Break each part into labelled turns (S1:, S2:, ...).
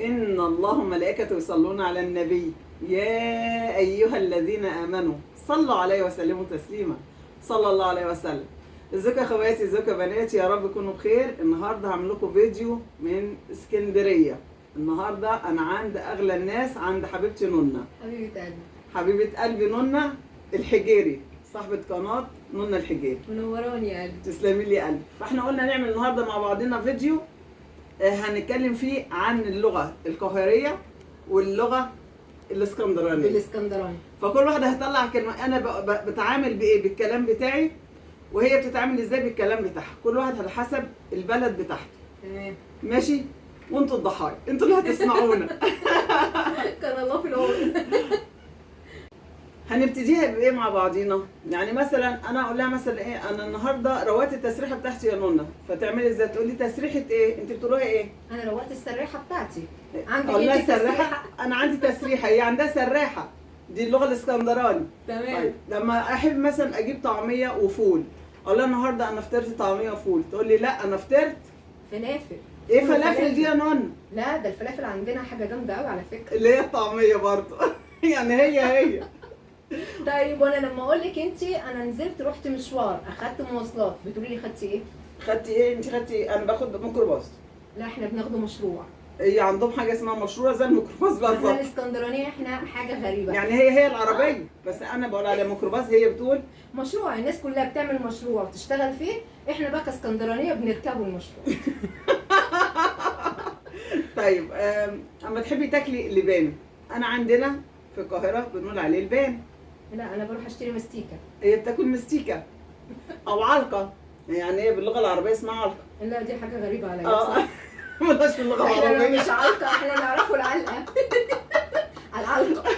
S1: إن الله وملائكته يصلون على النبي يا أيها الذين آمنوا صلوا عليه وسلموا تسليما صلى الله عليه وسلم. ازيكم يا اخواتي، ازيكم يا بناتي، يا رب تكونوا بخير. النهارده هعمل لكم فيديو من اسكندريه. النهارده انا عند اغلى الناس، عند حبيبتي نونا،
S2: حبيبة قلبي،
S1: حبيبه قلبي نونا الحجيري، صاحبه قناه نونا الحجيري.
S2: منوراني يا قلبي.
S1: تسلمي لي يا قلبي. فاحنا قلنا نعمل النهارده مع بعضنا فيديو هنتكلم فيه عن اللغه القاهريه واللغه الاسكندرانيه.
S2: بالاسكندراني.
S1: فكل واحده هتطلع كلمه، انا بتعامل بايه بالكلام بتاعي، وهي بتتعامل ازاي بالكلام بتاعها. كل واحد على حسب البلد بتاعته.
S2: تمام
S1: ماشي؟ وانتوا الضحايا، انتوا اللي هتسمعونا.
S2: كان الله في العون.
S1: هنبتديها بايه مع بعضينا؟ يعني مثلا انا اقول لها مثلا ايه، انا النهارده روات التسريحه بتاعتي يا نونا، فتعملي ازاي؟ تقول لي تسريحه ايه؟ انت بتقولوها ايه؟
S2: انا روقت السراحه بتاعتي. عندك
S1: اقول لها
S2: انت
S1: سراحه؟ انا عندي تسريحه، هي عندها سراحه، دي اللغه الاسكندراني.
S2: تمام.
S1: طيب لما احب مثلا اجيب طعميه وفول، اقول لها النهارده انا فطرت طعميه وفول، تقول لي لا انا فطرت
S2: فلافل.
S1: ايه فلافل دي يا نونا؟
S2: لا ده الفلافل عندنا حاجه جامده قوي على فكره.
S1: اللي هي الطعميه برضه. يعني هي
S2: طيب وانا لما اقول لك انت انا نزلت رحت مشوار اخدت مواصلات، بتقولي لي خدتي ايه؟
S1: خدتي ايه؟ انت خدتي إيه؟ انا باخد ميكروباص.
S2: لا احنا بناخده مشروع.
S1: هي عندهم حاجه اسمها مشروع زي الميكروباص
S2: احنا
S1: بالظبط.
S2: الاسكندرانيه احنا حاجه غريبه.
S1: يعني هي العربيه، بس انا بقول عليها ميكروباص، هي بتقول
S2: مشروع الناس كلها بتعمل مشروع وتشتغل فيه، احنا بقى كاسكندرانيه بنركبه المشروع.
S1: طيب اما تحبي تاكلي لبان، انا عندنا في القاهره بنقول عليه لبان.
S2: لا انا بروح اشتري مستيكه.
S1: هي بتاكل مستيكه او علقه، يعني هي باللغه العربيه اسمها علقه.
S2: لا دي حاجه غريبه عليا بصراحه.
S1: مالهاش في اللغه
S2: احنا
S1: العربيه.
S2: مش علقه، احنا نعرفه العلقه. العلقه.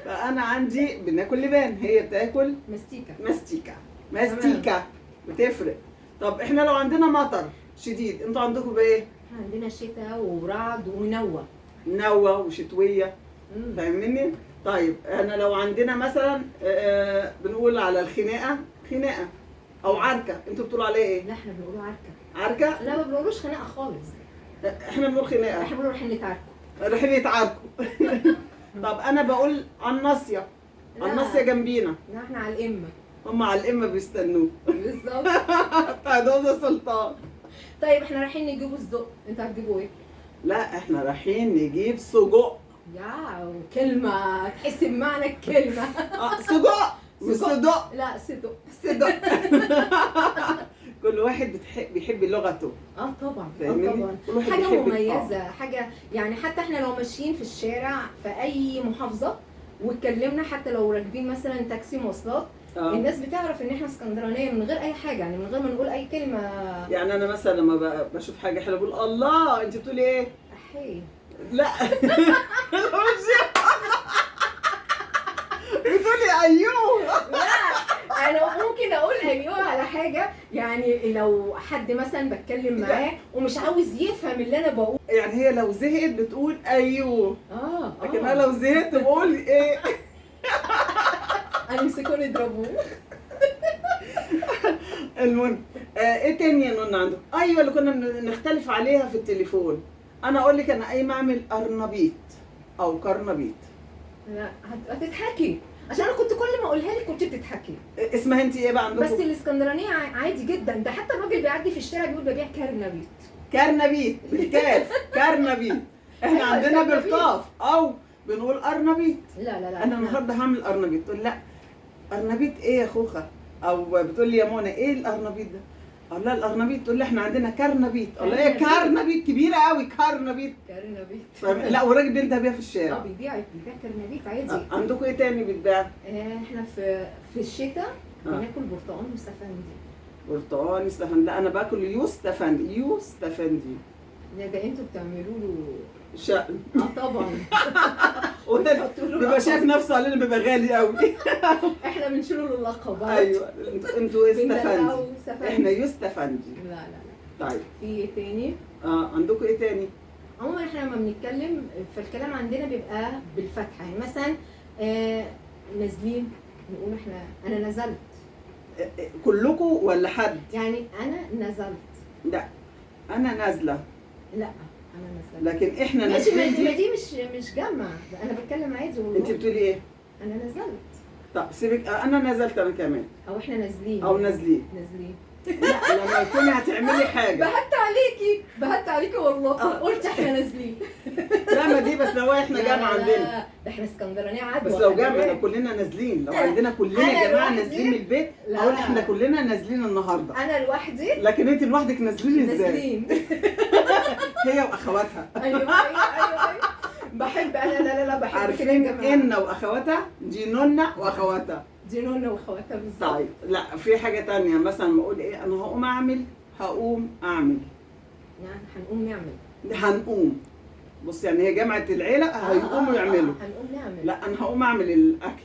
S1: فانا عندي بناكل لبان، هي بتاكل
S2: مستيكه.
S1: مستيكه بتفرق. طب احنا لو عندنا مطر شديد، انتوا عندكم بايه؟
S2: احنا عندنا شتاء ورعد ونوة.
S1: نوة وشتويه، فاهميني؟ طيب انا لو عندنا مثلا بنقول على الخناقه خناقه او عركه، انتوا بتقولوا عليها ايه؟
S2: لا احنا بنقوله عركه.
S1: عركه؟
S2: لا ما بنقولوش خناقه خالص.
S1: احنا بنقول خناقه.
S2: احنا بنقول رايحين نتعاركوا.
S1: رايحين يتعاركوا. طب انا بقول الناصيه، الناصيه جنبينا.
S2: لا احنا على الامه.
S1: هم على الامه بيستنوه.
S2: بالظبط.
S1: بتاع ده سلطان.
S2: طيب احنا رايحين نجيبوا صدق، انتوا هتجيبوا ايه؟
S1: لا احنا رايحين نجيب سجق.
S2: يا كلمه تحس بمعنى الكلمه.
S1: سجق مش صدق.
S2: لا صدق.
S1: صدق. كل واحد بيحب لغته.
S2: طبعا.
S1: طبعا.
S2: حاجه مميزه، حاجه يعني حتى احنا لو ماشيين في الشارع في اي محافظه واتكلمنا، حتى لو راكبين مثلا تاكسي مواصلات، الناس بتعرف ان احنا اسكندرانيه من غير اي حاجه، يعني من غير ما نقول اي كلمه.
S1: يعني انا مثلا لما بشوف حاجه حلوه بقول الله، انت بتقولي ايه؟
S2: احي.
S1: لا. بتقولي ايوه.
S2: لا انا ممكن اقول ايوه على حاجه، يعني لو حد مثلا بتكلم معاه ومش عاوز يفهم اللي انا بقول.
S1: يعني هي لو زهقت بتقول ايوه. لكن انا لو زهقت بقول ايه؟
S2: هيمسكوني يضربوه.
S1: المهم ايه تاني يا نونا عندك؟ ايوه اللي كنا نختلف عليها في التليفون. انا اقول لك انا قايمه اعمل قرنبيط او كرنبيط.
S2: لا هتضحكي، عشان انا كنت كل ما اقولها لك كنت بتضحكي.
S1: اسمها انت ايه بقى عندكم؟
S2: بس الاسكندرانيه عادي جدا، ده حتى الراجل بيعدي في الشارع بيقول ببيع كرنبيط.
S1: كرنبيط بالكاف. كرنبيط. احنا
S2: أيوة
S1: عندنا
S2: كرنبيط.
S1: بالقاف او بنقول قرنبيط.
S2: لا
S1: انا النهارده هعمل قرنبيط، تقول لا قرنبيط ايه يا خوخه؟ او بتقول لي يا منى ايه القرنبيط ده؟ اقول لها القرنبيط، تقول لي احنا عندنا كرنبيط. اقول لها هي كرنبيط كبيره قوي كرنبيط. لا والراجل بينده بيها في الشارع.
S2: بيبيع كرنبيط عادي.
S1: عندكم ايه تاني بيتباع؟
S2: احنا في الشتاء بناكل برتقال واستفندي.
S1: برتقال استفندي؟ لا انا باكل يوستفندي. يوستفندي
S2: ده انتوا بتعملوا له
S1: شقن.
S2: طبعا.
S1: بيبقى شايف نفسه علينا، بيبقى غالي قوي.
S2: احنا بنشيله له اللقب.
S1: ايوه انتوا يوستفندي، احنا يوستفندي.
S2: لا
S1: طيب
S2: في ايه تاني؟
S1: عندكم ايه تاني؟
S2: عموما احنا لما بنتكلم فالكلام عندنا بيبقى بالفتحه، يعني مثلا نازلين نقول انا نزلت.
S1: كلكم ولا حد؟
S2: يعني انا نزلت.
S1: لا انا نازله.
S2: لا انا نزلت.
S1: لكن احنا
S2: ماشي،
S1: نازلين
S2: ما
S1: دي.
S2: دي مش جامعه، انا بتكلم عادي والله.
S1: انت بتقولي ايه؟
S2: انا نزلت
S1: طب سيبك، انا نزلت انا كمان،
S2: او احنا نازلين
S1: او نازلين.
S2: نازلين.
S1: لا لما تكوني هتعملي حاجه.
S2: بهت عليكي والله.
S1: آه.
S2: قلت احنا نازلين.
S1: لا ما دي بس لو احنا
S2: لا،
S1: جامعه
S2: لا،
S1: عندنا.
S2: ده احنا اسكندرانيه عدوى.
S1: بس لو
S2: خلي
S1: جامعه
S2: بالك.
S1: كلنا نازلين، لو
S2: لا.
S1: عندنا كلنا
S2: أنا
S1: جماعه
S2: لوحدي.
S1: نازلين من البيت،
S2: لا.
S1: اقول احنا كلنا نازلين النهارده.
S2: انا لوحدي
S1: لكن انت لوحدك نازلين ازاي؟
S2: نازلين.
S1: هي واخواتها.
S2: ايوه. بحب انا، لا بحب كده يا
S1: عارفين
S2: جماعه.
S1: ان واخواتها دي نونا واخواتها.
S2: دي نونا واخواتها بالظبط.
S1: طيب لا في حاجه تانية مثلا ما اقول ايه، انا هقوم اعمل
S2: يعني هنقوم نعمل.
S1: هنقوم. بص يعني هي جامعه العيله هيقوموا يعملوا.
S2: هنقوم نعمل.
S1: لا انا هقوم اعمل الاكل.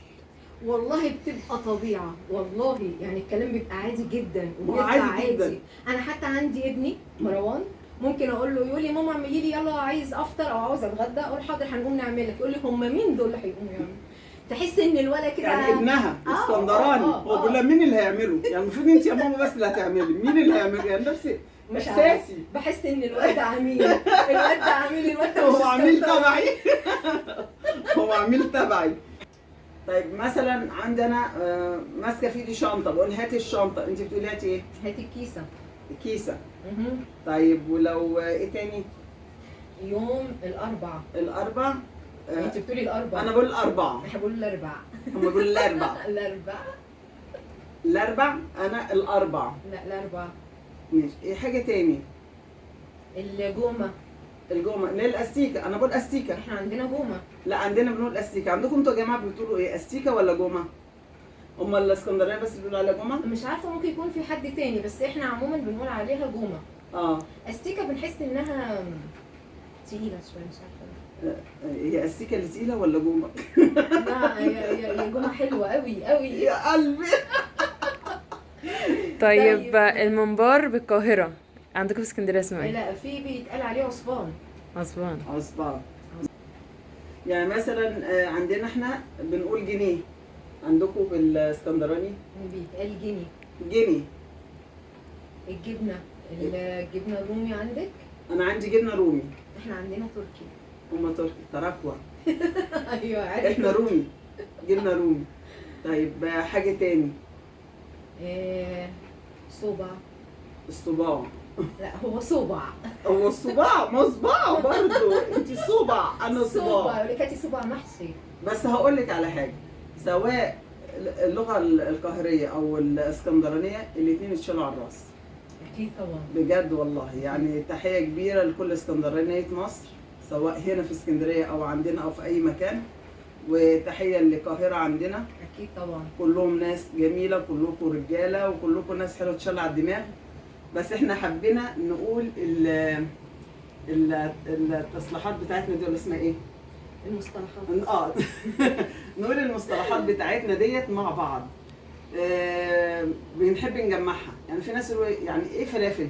S2: والله بتبقى طبيعه، والله يعني الكلام بيبقى عادي جدا
S1: هو
S2: وبيطلع
S1: عادي جداً.
S2: انا حتى عندي ابني مروان، ممكن اقول له، يقول لي ماما اعملي لي يلا عايز افطر او عاوز اتغدى، اقول حاضر هنقوم نعمل لك. يقول لي هم مين دول اللي هيقوموا يعملوا؟ تحس ان الولد كده
S1: يعني ابنها اسكندراني هو
S2: آه.
S1: بيقول لها مين اللي هيعمله؟ يعني المفروض انت يا ماما بس اللي هتعملي، مين اللي هيعمل؟ يعني نفسي
S2: مش عارف.
S1: احساسي.
S2: بحس ان الواد ده عميل، الواد ده عميل، الواد ده
S1: هو
S2: مش
S1: عميل
S2: اسكندراني.
S1: تبعي. هو عميل تبعي. طيب مثلا عندنا ماسكه في ايدي شنطه، بقول هاتي الشنطه، انت بتقولي هاتي ايه؟
S2: هاتي الكيسه.
S1: كيسه.
S2: مهم.
S1: طيب ولو ايه تاني؟
S2: يوم الاربعاء.
S1: الاربع.
S2: انت بتقولي الاربعاء.
S1: انا بقول الاربع،
S2: احنا بقول الاربعاء.
S1: هم بيقولوا الاربع. الاربع، انا الاربع.
S2: لا الاربعاء.
S1: ماشي، ايه حاجه تاني؟
S2: الجومه.
S1: الجومه، اللي هي الاستيكه، انا بقول استيكه.
S2: احنا عندنا جومه.
S1: لا عندنا بنقول استيكه، عندكم انتوا يا جماعه بتقولوا ايه، استيكه ولا جومه؟ هم الاسكندرانيه بس اللي بيقولوا عليها جومه؟
S2: مش عارفه، ممكن يكون في حد تاني، بس احنا عموما بنقول عليها جومه. استيكه بنحس انها تقيله شويه، مش عارفه.
S1: هي استيكه اللي تقيله ولا جومه؟
S2: لا يا جومه حلوه قوي قوي.
S1: يا قلبي.
S3: طيب الممبار بالقاهرة عندكم في اسكندرية اسمه ايه؟
S2: لا في بيتقال عليه عصبان.
S3: عصبان.
S1: عصبان. يعني مثلا عندنا احنا بنقول جنيه، عندكم في الاسكندراني
S2: بيتقال جنيه.
S1: جنيه.
S2: الجبنه الرومي عندك؟
S1: انا عندي جبنه رومي.
S2: احنا عندنا تركي.
S1: هم تركي، تراكوة.
S2: ايوه عارف.
S1: احنا رومي، جبنه رومي. طيب حاجه تاني؟
S2: صوبع.
S1: الصباع.
S2: لا هو صوبع.
S1: هو الصباع، ما صباع برضه، انت صباع انا صباع.
S2: يقول لك هاتي صوبع محشي.
S1: بس هقول لك على حاجه، سواء اللغه القاهريه او الاسكندرانيه الاثنين يتشالوا على الراس.
S2: اكيد طبعا.
S1: بجد والله، يعني تحيه كبيره لكل اسكندرانيه مصر، سواء هنا في اسكندريه او عندنا او في اي مكان، وتحيه للقاهره عندنا.
S2: اكيد طبعا.
S1: كلهم ناس جميله، كلكم رجاله، وكلكم ناس حلوه تشال على الدماغ. بس احنا حبينا نقول التصليحات بتاعتنا دي، ولا اسمها ايه؟
S2: المصطلحات.
S1: نقول المصطلحات بتاعتنا ديت مع بعض. بنحب نجمعها، يعني في ناس يقولوا يعني ايه فلافل؟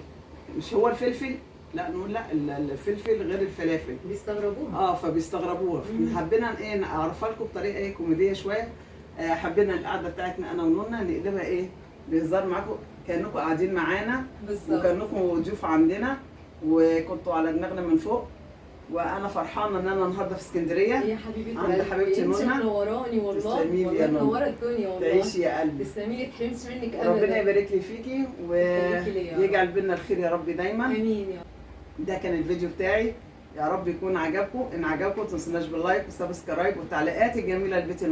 S1: مش هو الفلفل؟ لا نقول لا، الفلفل غير الفلافل.
S2: بيستغربوها.
S1: فبيستغربوها. حبينا ايه نعرفها لكم بطريقه ايه كوميديه شويه. حبينا القعده بتاعتنا انا ونونا نقلبها ايه بهزار معاكم، كانكم قاعدين معانا
S2: بالظبط،
S1: وكانكم ضيوف عندنا وكنتوا على دماغنا من فوق. وانا فرحانه ان انا النهارده في اسكندريه.
S2: يا حبيبتي
S1: عند حبيبتي
S2: انت
S1: نونا.
S2: منوراني والله.
S1: تسلمي لي يا نونا.
S2: منوره الدنيا والله.
S1: تعيشي يا قلبي.
S2: تسلمي لي، تحرمش منك ابدا.
S1: ربنا يبارك لي فيكي
S2: يخليكي لي يا رب.
S1: ويجعل بينا الخير يا رب دايما.
S2: امين يا رب.
S1: ده كان الفيديو بتاعي، يا رب يكون عجبكم. ان عجبكم ما تنسوناش باللايك والسبسكرايب والتعليقات الجميله لبيت